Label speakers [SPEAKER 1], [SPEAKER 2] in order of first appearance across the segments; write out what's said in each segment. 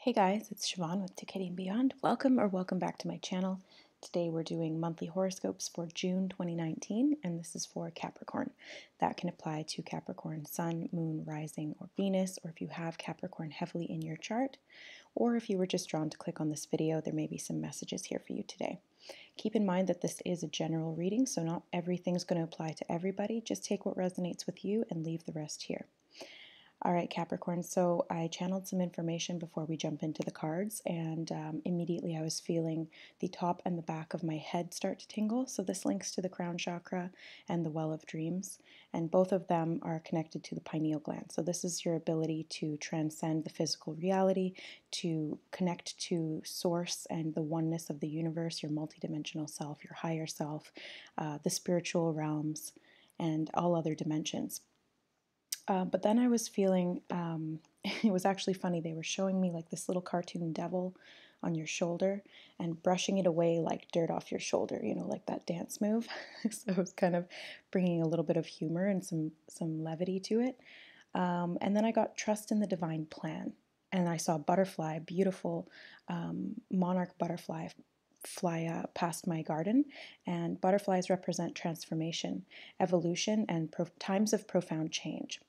[SPEAKER 1] Hey guys, it's Siobhan with Quickie and Beyond. Welcome back to my channel. Today we're doing monthly horoscopes for June 2019, and this is for Capricorn. That can apply to Capricorn Sun, Moon, Rising, or Venus, or if you have Capricorn heavily in your chart, or if you were just drawn to click on this video, there may be some messages here for you today. Keep in mind that this is a general reading, so not everything's going to apply to everybody. Just take what resonates with you and leave the rest here. All right, Capricorn, so I channeled some information before we jump into the cards, and immediately I was feeling the top and the back of my head start to tingle. So this links to the crown chakra and the well of dreams, and both of them are connected to the pineal gland. So this is your ability to transcend the physical reality, to connect to source and the oneness of the universe, your multidimensional self, your higher self, the spiritual realms, and all other dimensions. But then I was feeling, it was actually funny, they were showing me like this little cartoon devil on your shoulder and brushing it away like dirt off your shoulder, you know, like that dance move. So it was kind of bringing a little bit of humor and some levity to it. And then I got trust in the divine plan. And I saw a butterfly, beautiful monarch butterfly, fly past my garden, and butterflies represent transformation, evolution, and times of profound change.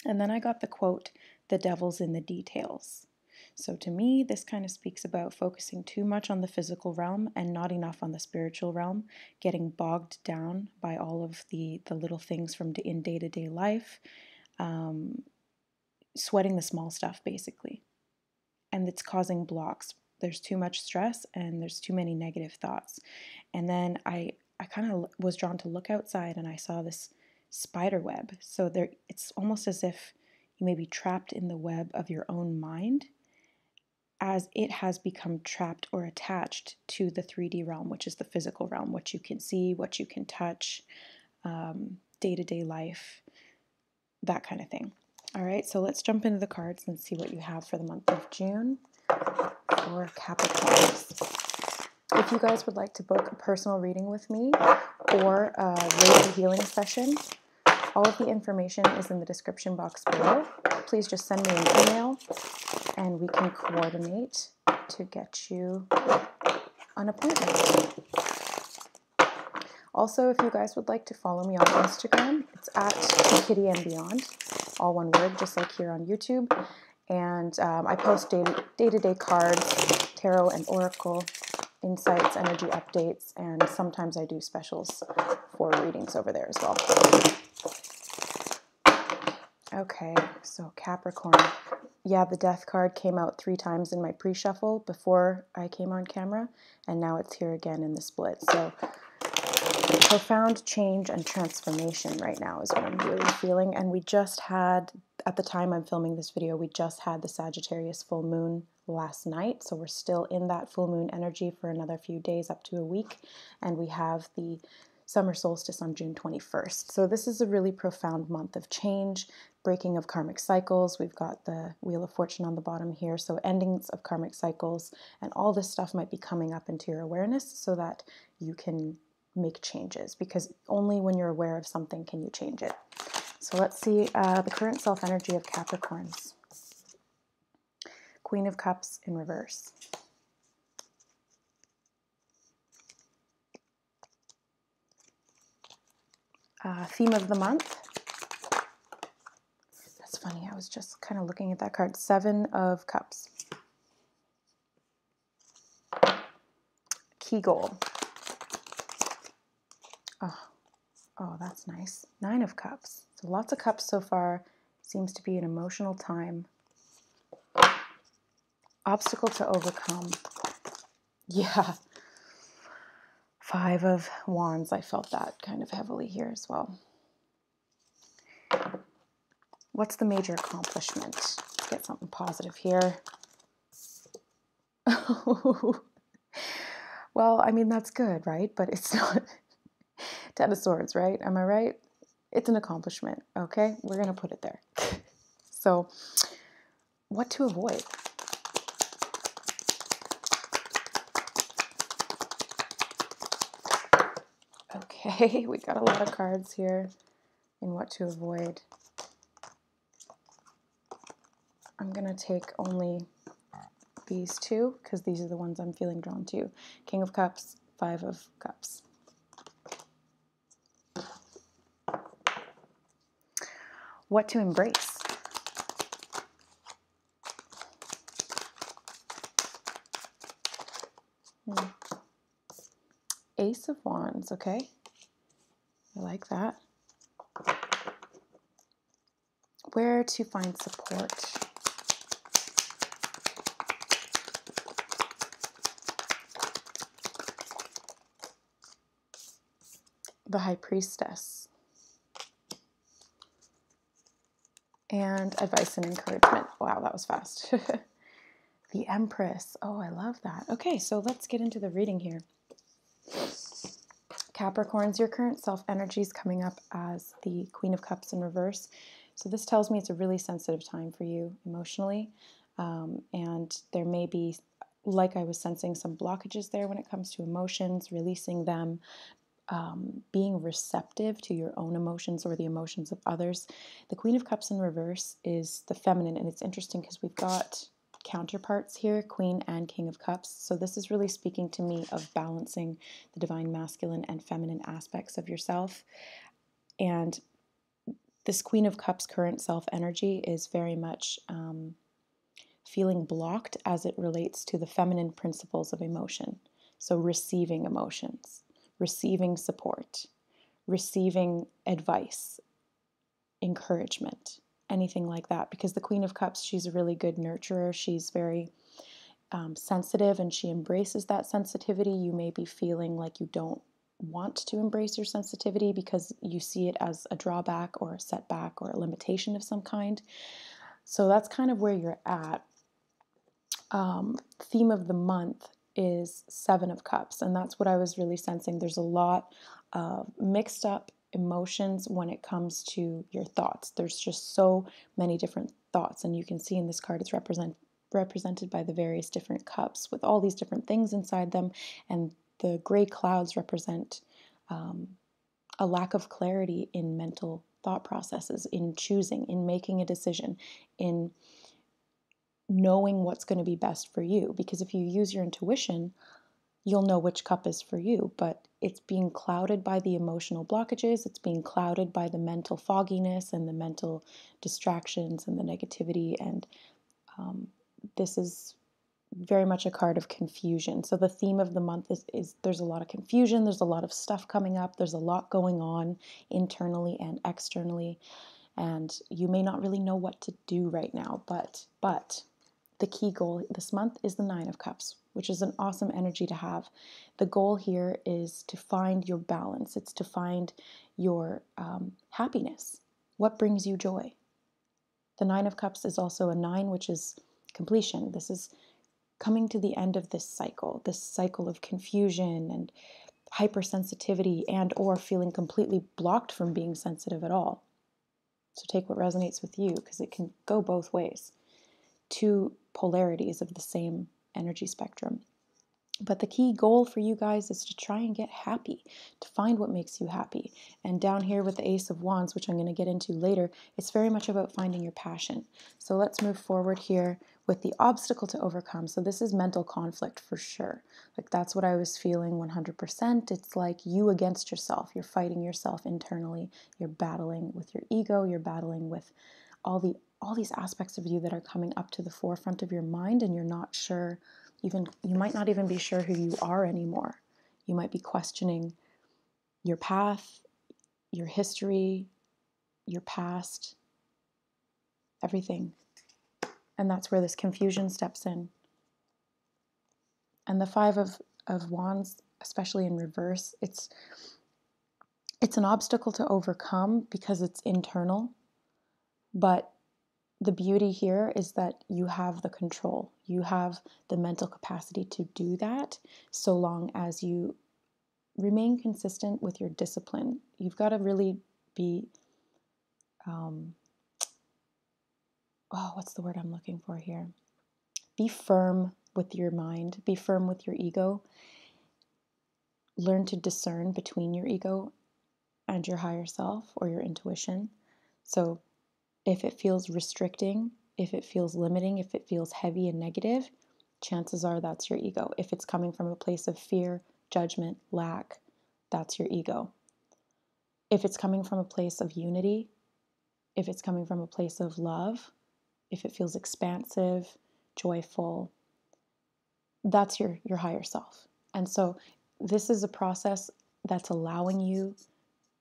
[SPEAKER 1] And then I got the quote, "The devil's in the details." So to me, this kind of speaks about focusing too much on the physical realm and not enough on the spiritual realm, getting bogged down by all of the little things from in day-to-day life, sweating the small stuff, basically. And it's causing blocks. There's too much stress and there's too many negative thoughts. And then I kind of was drawn to look outside, and I saw this spider web. So it's almost as if you may be trapped in the web of your own mind, as it has become trapped or attached to the 3D realm, which is the physical realm, what you can see, what you can touch, day-to-day life, that kind of thing. All right, so let's jump into the cards and see what you have for the month of June for Capricorns. If you guys would like to book a personal reading with me or a Reiki Healing Session, all of the information is in the description box below. Please just send me an email and we can coordinate to get you an appointment. Also, if you guys would like to follow me on Instagram, it's at Quickie and Beyond, all one word, just like here on YouTube. And I post day-to-day cards, tarot and oracle insights, energy updates, and sometimes I do specials for readings over there as well. Okay, so Capricorn. Yeah, the Death card came out 3 times in my pre-shuffle before I came on camera, and now it's here again in the split. So profound change and transformation right now is what I'm really feeling. And we just had, at the time I'm filming this video, we just had the Sagittarius full moon last night. So we're still in that full moon energy for another few days, up to a week. And we have the summer solstice on June 21st. So this is a really profound month of change, breaking of karmic cycles. We've got the Wheel of Fortune on the bottom here. So endings of karmic cycles, and all this stuff might be coming up into your awareness so that you can make changes, because only when you're aware of something can you change it. So let's see the current self-energy of Capricorns. Queen of Cups in reverse. Theme of the month. That's funny, I was just kind of looking at that card. 7 of Cups. Key goal. Oh, that's nice. 9 of Cups. So lots of cups so far. Seems to be an emotional time. Obstacle to overcome. Yeah. 5 of Wands. I felt that kind of heavily here as well. What's the major accomplishment? Let's get something positive here. Well, I mean, that's good, right? But it's not 10 of Swords, right? Am I right? It's an accomplishment, okay? We're going to put it there. So, what to avoid? Okay, we got a lot of cards here in what to avoid. I'm going to take only these two, because these are the ones I'm feeling drawn to. King of Cups, Five of Cups. What to embrace? Ace of Wands, okay. I like that. Where to find support? The High Priestess. And advice and encouragement. Wow, that was fast. The Empress. Oh, I love that. Okay, so let's get into the reading here. Capricorns, your current self energy is coming up as the Queen of Cups in reverse. So this tells me it's a really sensitive time for you emotionally. And there may be, like I was sensing, some blockages there when it comes to emotions, releasing them, being receptive to your own emotions or the emotions of others. The Queen of Cups in reverse is the feminine, and it's interesting because we've got counterparts here, Queen and King of Cups. So this is really speaking to me of balancing the divine masculine and feminine aspects of yourself. And this Queen of Cups current self energy is very much feeling blocked as it relates to the feminine principles of emotion. So receiving emotions, receiving support, receiving advice, encouragement, anything like that. Because the Queen of Cups, she's a really good nurturer. She's very sensitive, and she embraces that sensitivity. You may be feeling like you don't want to embrace your sensitivity because you see it as a drawback or a setback or a limitation of some kind. So that's kind of where you're at. Theme of the month is Seven of Cups, and that's what I was really sensing. There's a lot of mixed up emotions when it comes to your thoughts. There's just so many different thoughts, and you can see in this card it's represented by the various different cups with all these different things inside them, and the gray clouds represent a lack of clarity in mental thought processes, in choosing, in making a decision, in knowing what's going to be best for you. Because if you use your intuition, you'll know which cup is for you, but it's being clouded by the emotional blockages. It's being clouded by the mental fogginess and the mental distractions and the negativity. And this is very much a card of confusion. So the theme of the month is there's a lot of confusion. There's a lot of stuff coming up. There's a lot going on internally and externally. And you may not really know what to do right now, but the key goal this month is the Nine of Cups, which is an awesome energy to have. The goal here is to find your balance. It's to find your happiness. What brings you joy? The Nine of Cups is also a 9, which is completion. This is coming to the end of this cycle of confusion and hypersensitivity and or feeling completely blocked from being sensitive at all. So take what resonates with you, because it can go both ways. Two polarities of the same energy spectrum. But the key goal for you guys is to try and get happy, to find what makes you happy. And down here with the Ace of Wands, which I'm going to get into later, it's very much about finding your passion. So let's move forward here with the obstacle to overcome. So this is mental conflict for sure. Like that's what I was feeling 100%. It's like you against yourself. You're fighting yourself internally. You're battling with your ego. You're battling with all these aspects of you that are coming up to the forefront of your mind, and you're not sure. You might not even be sure who you are anymore. You might be questioning your path, your history, your past, everything. And that's where this confusion steps in. And the Five of Wands, especially in reverse, it's an obstacle to overcome because it's internal. But the beauty here is that you have the control. You have the mental capacity to do that so long as you remain consistent with your discipline. You've got to really be, what's the word I'm looking for here? Be firm with your mind. Be firm with your ego. Learn to discern between your ego and your higher self or your intuition. So if it feels restricting, if it feels limiting, if it feels heavy and negative, chances are that's your ego. If it's coming from a place of fear, judgment, lack, that's your ego. If it's coming from a place of unity, if it's coming from a place of love, if it feels expansive, joyful, that's your higher self. And so this is a process that's allowing you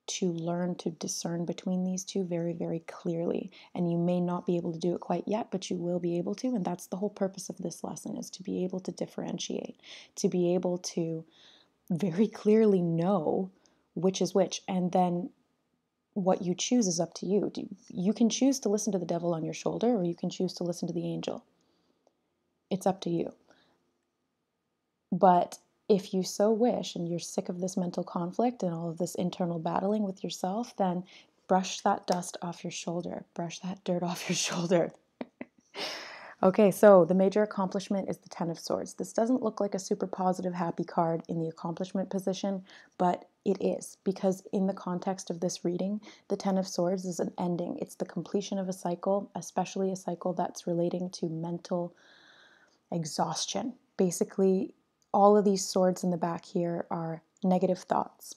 [SPEAKER 1] to learn to discern between these two very, very clearly. And you may not be able to do it quite yet, but you will be able to. And that's the whole purpose of this lesson, is to be able to differentiate, to be able to very clearly know which is which. And then what you choose is up to you. You can choose to listen to the devil on your shoulder, or you can choose to listen to the angel. It's up to you. But if you so wish, and you're sick of this mental conflict and all of this internal battling with yourself, then brush that dust off your shoulder. Brush that dirt off your shoulder. Okay, so the major accomplishment is the Ten of Swords. This doesn't look like a super positive, happy card in the accomplishment position, but it is, because in the context of this reading, the Ten of Swords is an ending. It's the completion of a cycle, especially a cycle that's relating to mental exhaustion. Basically, all of these swords in the back here are negative thoughts,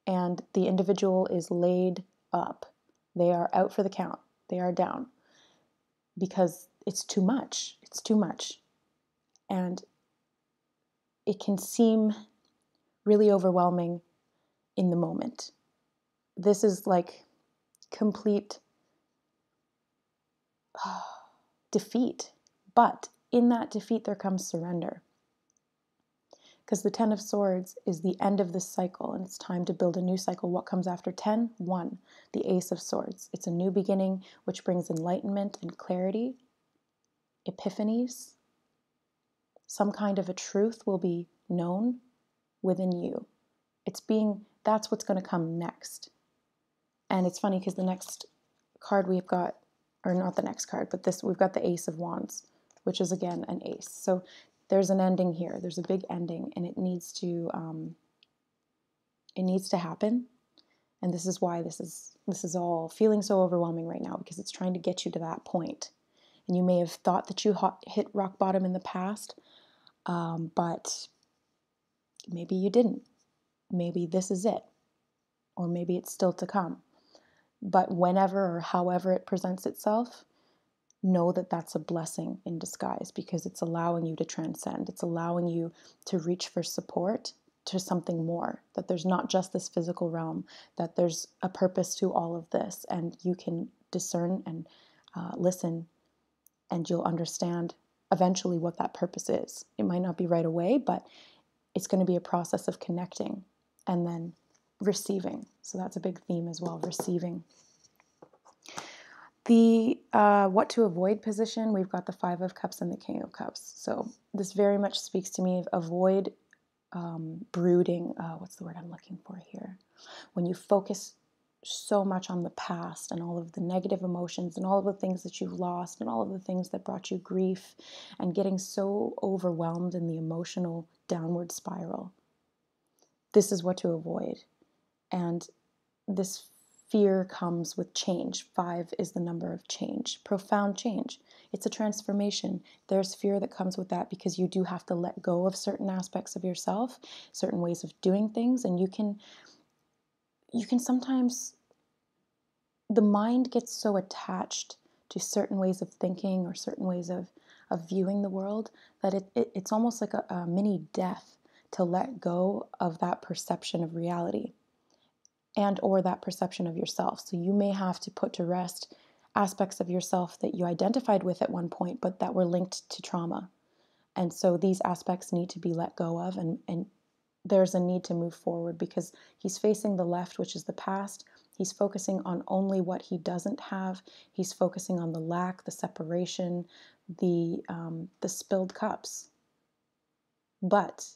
[SPEAKER 1] and the individual is laid up. They are out for the count. They are down because it's too much. It's too much. And it can seem really overwhelming in the moment. This is like complete defeat. But in that defeat, there comes surrender. Because the Ten of Swords is the end of this cycle, and it's time to build a new cycle. What comes after 10? 1, the Ace of Swords. It's a new beginning, which brings enlightenment and clarity, epiphanies. Some kind of a truth will be known within you. That's what's going to come next. And it's funny because the next card we've got, or not the next card, but we've got the Ace of Wands, which is again an ace. So there's an ending here. There's a big ending, and it needs to happen. And this is why this is all feeling so overwhelming right now, because it's trying to get you to that point. And you may have thought that you hit rock bottom in the past, but maybe you didn't. Maybe this is it, or maybe it's still to come. But whenever or however it presents itself, know that that's a blessing in disguise, because it's allowing you to transcend. It's allowing you to reach for support, to something more, that there's not just this physical realm, that there's a purpose to all of this, and you can discern and listen, and you'll understand eventually what that purpose is. It might not be right away, but it's going to be a process of connecting and then receiving. So that's a big theme as well, receiving. The what to avoid position, we've got the Five of Cups and the King of Cups. So this very much speaks to me of avoid brooding. What's the word I'm looking for here? When you focus so much on the past and all of the negative emotions and all of the things that you've lost and all of the things that brought you grief, and getting so overwhelmed in the emotional downward spiral. This is what to avoid. And this fear comes with change. 5 is the number of change, profound change. It's a transformation. There's fear that comes with that, because you do have to let go of certain aspects of yourself, certain ways of doing things, and you can sometimes, the mind gets so attached to certain ways of thinking or certain ways of viewing the world that it's almost like a mini death to let go of that perception of reality and or that perception of yourself. So you may have to put to rest aspects of yourself that you identified with at one point, but that were linked to trauma. And so these aspects need to be let go of, and there's a need to move forward, because he's facing the left, which is the past. He's focusing on only what he doesn't have. He's focusing on the lack, the separation, the spilled cups. But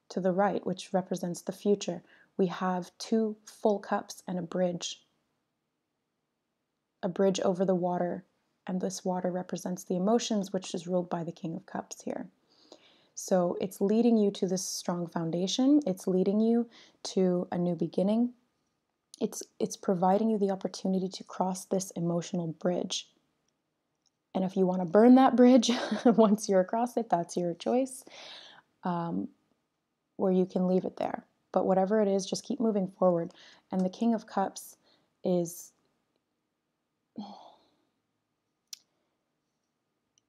[SPEAKER 1] to the right, which represents the future, we have 2 full cups and a bridge over the water. And this water represents the emotions, which is ruled by the King of Cups here. So it's leading you to this strong foundation. It's leading you to a new beginning. It's providing you the opportunity to cross this emotional bridge. And if you want to burn that bridge once you're across it, that's your choice, or you can leave it there. But whatever it is, just keep moving forward. And the King of Cups is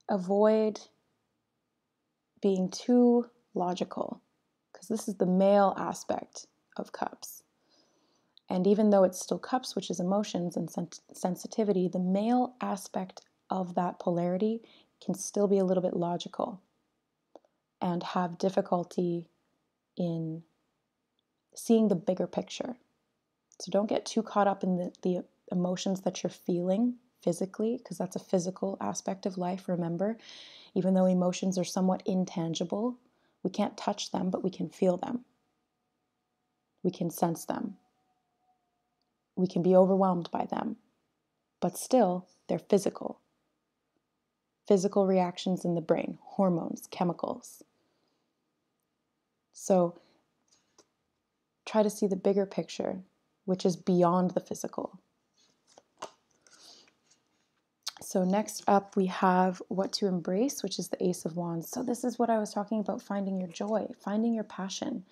[SPEAKER 1] avoid being too logical, because this is the male aspect of cups. And even though it's still cups, which is emotions and sensitivity, the male aspect of that polarity can still be a little bit logical and have difficulty in seeing the bigger picture. So don't get too caught up in the emotions that you're feeling physically, because that's a physical aspect of life, remember. Even though emotions are somewhat intangible, we can't touch them, but we can feel them. We can sense them. We can be overwhelmed by them, but still, they're physical. Physical reactions in the brain, hormones, chemicals. So try to see the bigger picture, which is beyond the physical. So next up we have what to embrace, which is the Ace of Wands. So this is what I was talking about, finding your joy, finding your passion.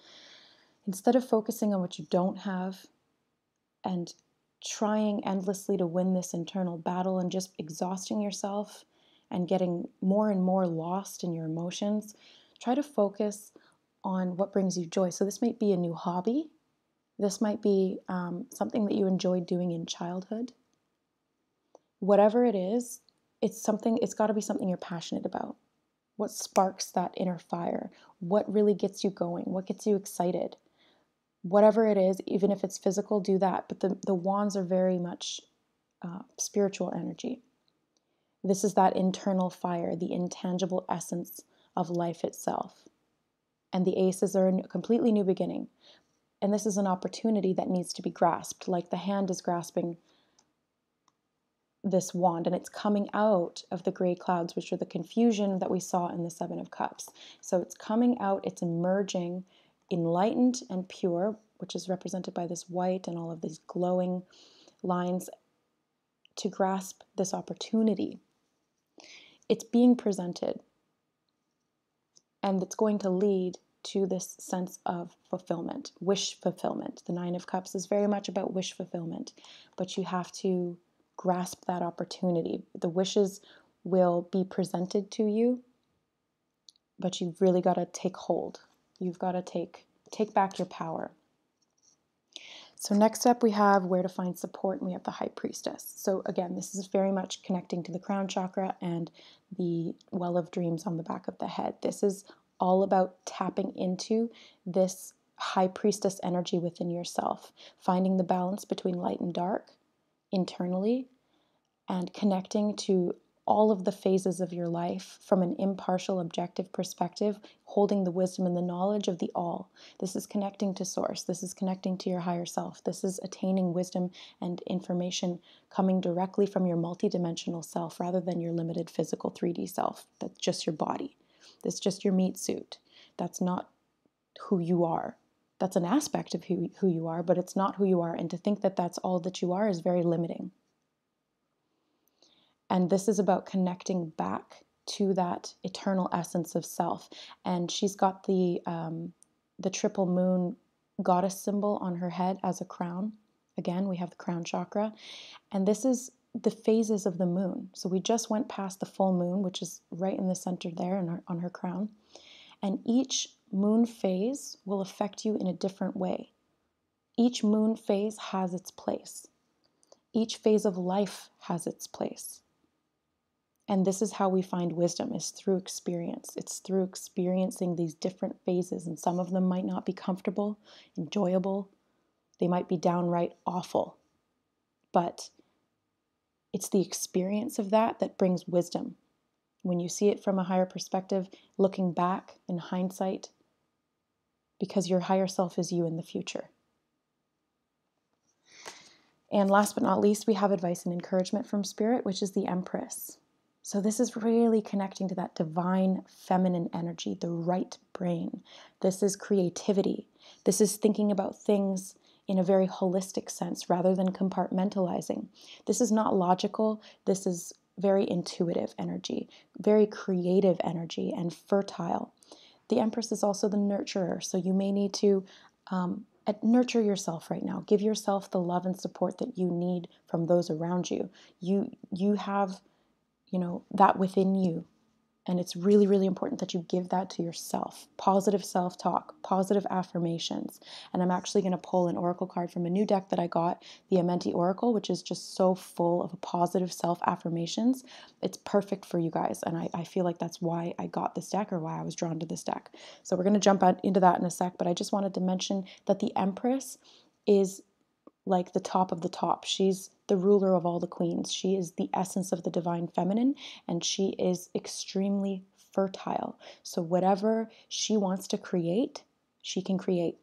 [SPEAKER 1] Instead of focusing on what you don't have and trying endlessly to win this internal battle and just exhausting yourself and getting more and more lost in your emotions, try to focus on what brings you joy. So this might be a new hobby. This might be something that you enjoyed doing in childhood. Whatever it is, it's got to be something you're passionate about. What sparks that inner fire? What really gets you going? What gets you excited? Whatever it is, even if it's physical, do that. But the wands are very much spiritual energy. This is that internal fire, the intangible essence of life itself. And the aces are a completely new beginning. And this is an opportunity that needs to be grasped, like the hand is grasping this wand, and it's coming out of the gray clouds, which are the confusion that we saw in the Seven of Cups. So it's coming out, it's emerging enlightened and pure, which is represented by this white and all of these glowing lines, to grasp this opportunity. It's being presented, and it's going to lead to this sense of fulfillment, wish fulfillment. The Nine of Cups is very much about wish fulfillment, but you have to grasp that opportunity. The wishes will be presented to you, but you've really got to take hold. You've got to take back your power. So next up we have where to find support, and we have the High Priestess. So again, this is very much connecting to the crown chakra and the well of dreams on the back of the head. This is all about tapping into this High Priestess energy within yourself, finding the balance between light and dark internally, and connecting to all of the phases of your life from an impartial, objective perspective, holding the wisdom and the knowledge of the all. This is connecting to source. This is connecting to your higher self. This is attaining wisdom and information coming directly from your multidimensional self rather than your limited physical 3D self. That's just your body. That's just your meat suit. That's not who you are. That's an aspect of who you are, but it's not who you are. And to think that that's all that you are is very limiting. And this is about connecting back to that eternal essence of self. And she's got the triple moon goddess symbol on her head as a crown. Again, we have the crown chakra. And this is the phases of the moon. So we just went past the full moon, which is right in the center there on her crown. And each moon phase will affect you in a different way. Each moon phase has its place. Each phase of life has its place. And this is how we find wisdom, is through experience. It's through experiencing these different phases. And some of them might not be comfortable, enjoyable. They might be downright awful. But it's the experience of that brings wisdom. When you see it from a higher perspective, looking back in hindsight, because your higher self is you in the future. And last but not least, we have advice and encouragement from Spirit, which is the Empress. So this is really connecting to that divine feminine energy, the right brain. This is creativity. This is thinking about things in a very holistic sense rather than compartmentalizing. This is not logical. This is very intuitive energy, very creative energy, and fertile. The Empress is also the nurturer, so you may need to nurture yourself right now. Give yourself the love and support that you need from those around you. You have, that within you. And it's really, really important that you give that to yourself. Positive self-talk, positive affirmations. And I'm actually going to pull an oracle card from a new deck that I got, the Amenti Oracle, which is just so full of positive self-affirmations. It's perfect for you guys. And I feel like that's why I got this deck, or why I was drawn to this deck. So we're going to jump into that in a sec. But I just wanted to mention that the Empress is like the top of the top. She's the ruler of all the queens. She is the essence of the divine feminine, and she is extremely fertile. So whatever she wants to create, she can create.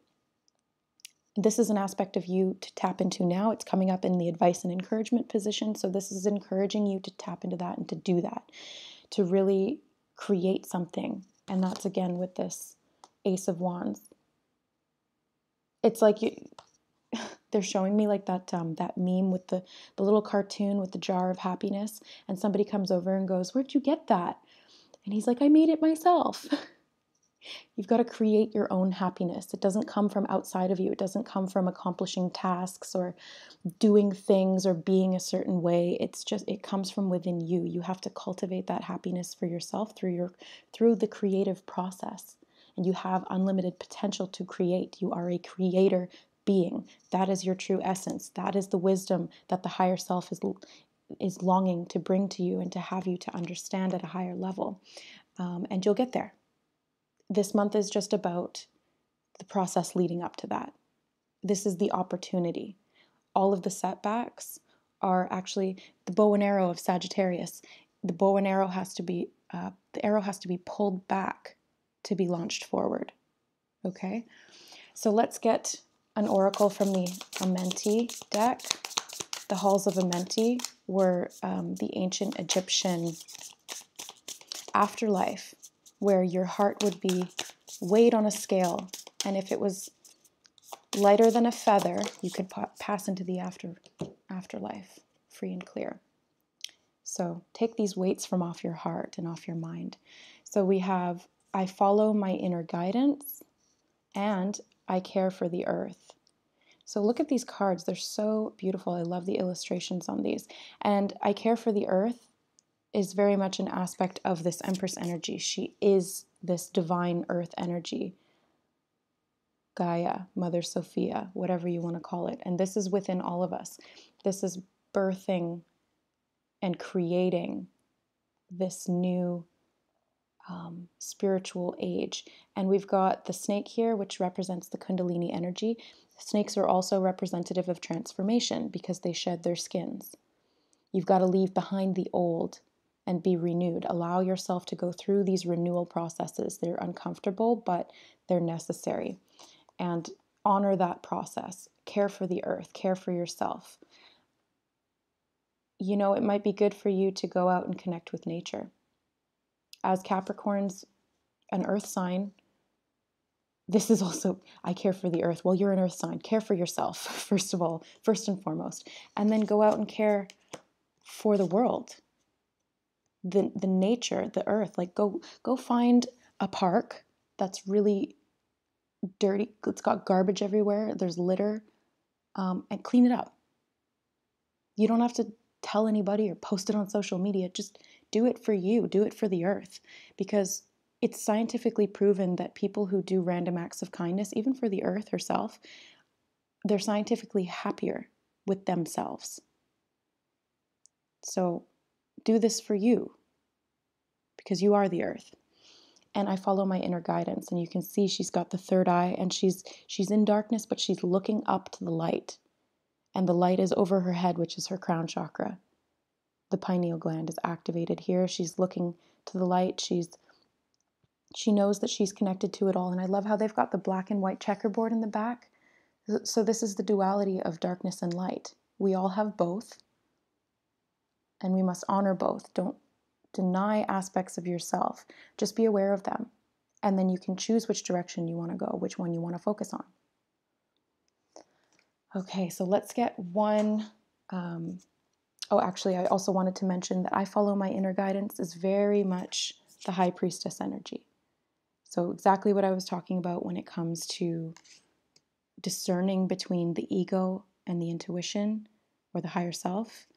[SPEAKER 1] This is an aspect of you to tap into now. It's coming up in the advice and encouragement position. So this is encouraging you to tap into that and to do that, to really create something. And that's again with this Ace of Wands. It's like they're showing me like that meme with the little cartoon with the jar of happiness, and somebody comes over and goes, "Where'd you get that?" And he's like, "I made it myself." You've got to create your own happiness. It doesn't come from outside of you. It doesn't come from accomplishing tasks or doing things or being a certain way. It comes from within you. You have to cultivate that happiness for yourself through the creative process. And you have unlimited potential to create. You are a creator being. That is your true essence. That is the wisdom that the higher self is longing to bring to you and to have you to understand at a higher level. And you'll get there. This month is just about the process leading up to that. This is the opportunity. All of the setbacks are actually the bow and arrow of Sagittarius. The bow and arrow has to be, the arrow has to be pulled back to be launched forward. Okay? So let's get an oracle from the Amenti deck. The halls of Amenti were the ancient Egyptian afterlife, where your heart would be weighed on a scale, and if it was lighter than a feather, you could pass into the afterlife free and clear. So take these weights from off your heart and off your mind. So we have, I follow my inner guidance, and I care for the earth. So look at these cards. They're so beautiful. I love the illustrations on these. And I care for the earth is very much an aspect of this Empress energy. She is this divine earth energy. Gaia, Mother Sophia, whatever you want to call it. And this is within all of us. This is birthing and creating this new spiritual age. And we've got the snake here, which represents the Kundalini energy. Snakes are also representative of transformation because they shed their skins. You've got to leave behind the old and be renewed. Allow yourself to go through these renewal processes. They're uncomfortable, but they're necessary. And honor that process. Care for the earth. Care for yourself. It might be good for you to go out and connect with nature. As Capricorn's an earth sign, this is also, I care for the earth. Well, you're an earth sign. Care for yourself, first of all, first and foremost. And then go out and care for the world. The nature, the earth. Like go find a park that's really dirty. It's got garbage everywhere. There's litter. And clean it up. You don't have to tell anybody or post it on social media. Just do it for you. Do it for the earth. Because it's scientifically proven that people who do random acts of kindness, even for the earth herself, they're scientifically happier with themselves. So do this for you, because you are the earth. And I follow my inner guidance, and you can see she's got the third eye, and she's in darkness, but she's looking up to the light. And the light is over her head, which is her crown chakra. The pineal gland is activated here. She's looking to the light. She knows that she's connected to it all. And I love how they've got the black and white checkerboard in the back. So this is the duality of darkness and light. We all have both, and we must honor both. Don't deny aspects of yourself. Just be aware of them. And then you can choose which direction you want to go, which one you want to focus on. Okay, so let's get one Oh, actually, I also wanted to mention that I follow my inner guidance is very much the High Priestess energy. So exactly what I was talking about when it comes to discerning between the ego and the intuition or the higher self.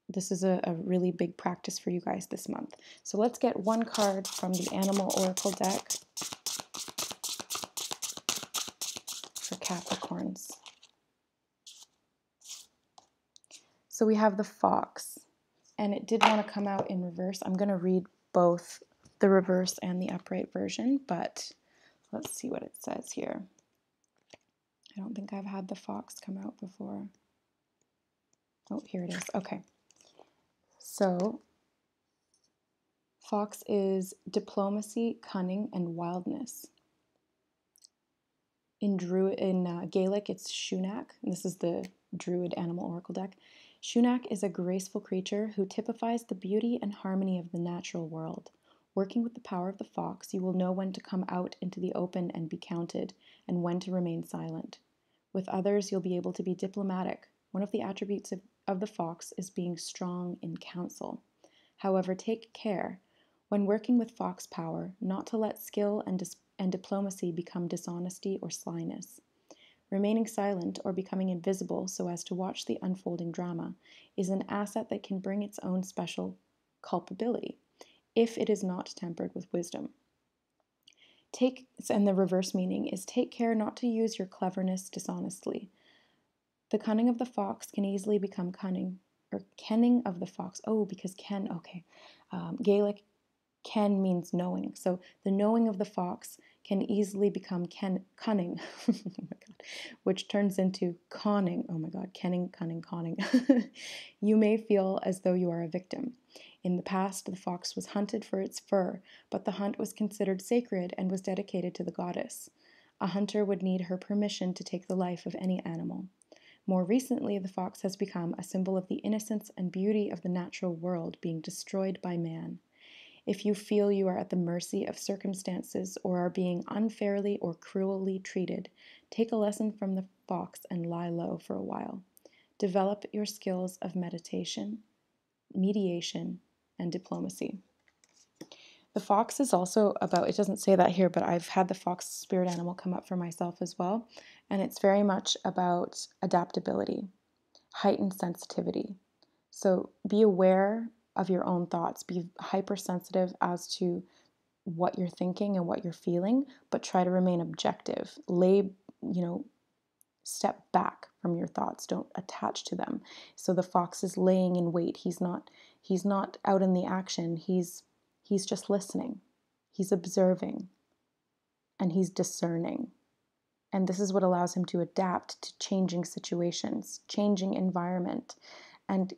[SPEAKER 1] This is a really big practice for you guys this month. So let's get one card from the Animal Oracle deck for Capricorns. So we have the Fox, and it did want to come out in reverse. I'm going to read both the reverse and the upright version, but let's see what it says here. I don't think I've had the Fox come out before. Oh, here it is. Okay. So Fox is diplomacy, cunning, and wildness. In Gaelic, it's Shunak, and this is the Druid Animal Oracle deck. Shunak is a graceful creature who typifies the beauty and harmony of the natural world. Working with the power of the fox, you will know when to come out into the open and be counted, and when to remain silent. With others, you'll be able to be diplomatic. One of the attributes of the fox is being strong in counsel. However, take care, when working with fox power, not to let skill and diplomacy become dishonesty or slyness. Remaining silent or becoming invisible so as to watch the unfolding drama is an asset that can bring its own special culpability if it is not tempered with wisdom. And the reverse meaning is take care not to use your cleverness dishonestly. The cunning of the fox can easily become cunning, or kenning of the fox. Oh, because ken, okay. Gaelic ken means knowing. So the knowing of the fox can easily become cunning, oh my God, which turns into conning. Oh my God, kenning, cunning, conning. You may feel as though you are a victim. In the past, the fox was hunted for its fur, but the hunt was considered sacred and was dedicated to the goddess. A hunter would need her permission to take the life of any animal. More recently, the fox has become a symbol of the innocence and beauty of the natural world being destroyed by man. If you feel you are at the mercy of circumstances or are being unfairly or cruelly treated, take a lesson from the fox and lie low for a while. Develop your skills of meditation, mediation, and diplomacy. The fox is also about, it doesn't say that here, but I've had the fox spirit animal come up for myself as well. And it's very much about adaptability, heightened sensitivity. So be aware of your own thoughts. Be hypersensitive as to what you're thinking and what you're feeling, but try to remain objective. Step back from your thoughts. Don't attach to them. So the fox is laying in wait. He's not out in the action. He's just listening. He's observing, and he's discerning. And this is what allows him to adapt to changing situations, changing environment. And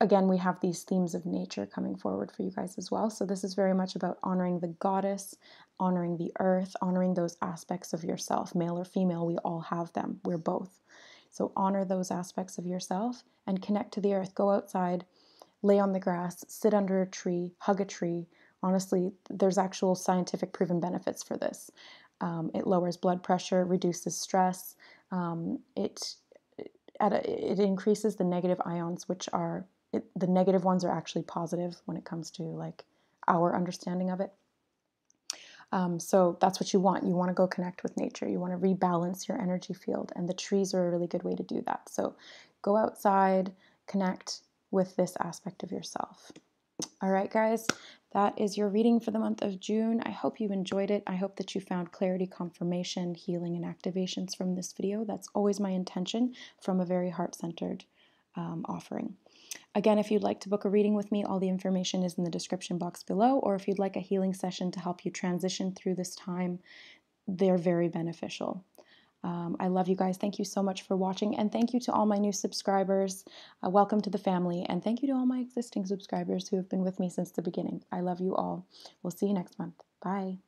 [SPEAKER 1] again, we have these themes of nature coming forward for you guys as well. So this is very much about honoring the goddess, honoring the earth, honoring those aspects of yourself, male or female. We all have them. We're both. So honor those aspects of yourself and connect to the earth. Go outside, lay on the grass, sit under a tree, hug a tree. Honestly, there's actual scientific proven benefits for this. It lowers blood pressure, reduces stress. It increases the negative ions, which are the negative ones are actually positive when it comes to like our understanding of it. So that's what you want. You want to go connect with nature. You want to rebalance your energy field, and the trees are a really good way to do that. So go outside, connect with this aspect of yourself. All right, guys, that is your reading for the month of June. I hope you enjoyed it. I hope that you found clarity, confirmation, healing, and activations from this video. That's always my intention from a very heart-centered offering. Again, if you'd like to book a reading with me, all the information is in the description box below, or if you'd like a healing session to help you transition through this time, they're very beneficial. I love you guys. Thank you so much for watching, and thank you to all my new subscribers. Welcome to the family, and thank you to all my existing subscribers who have been with me since the beginning. I love you all. We'll see you next month. Bye.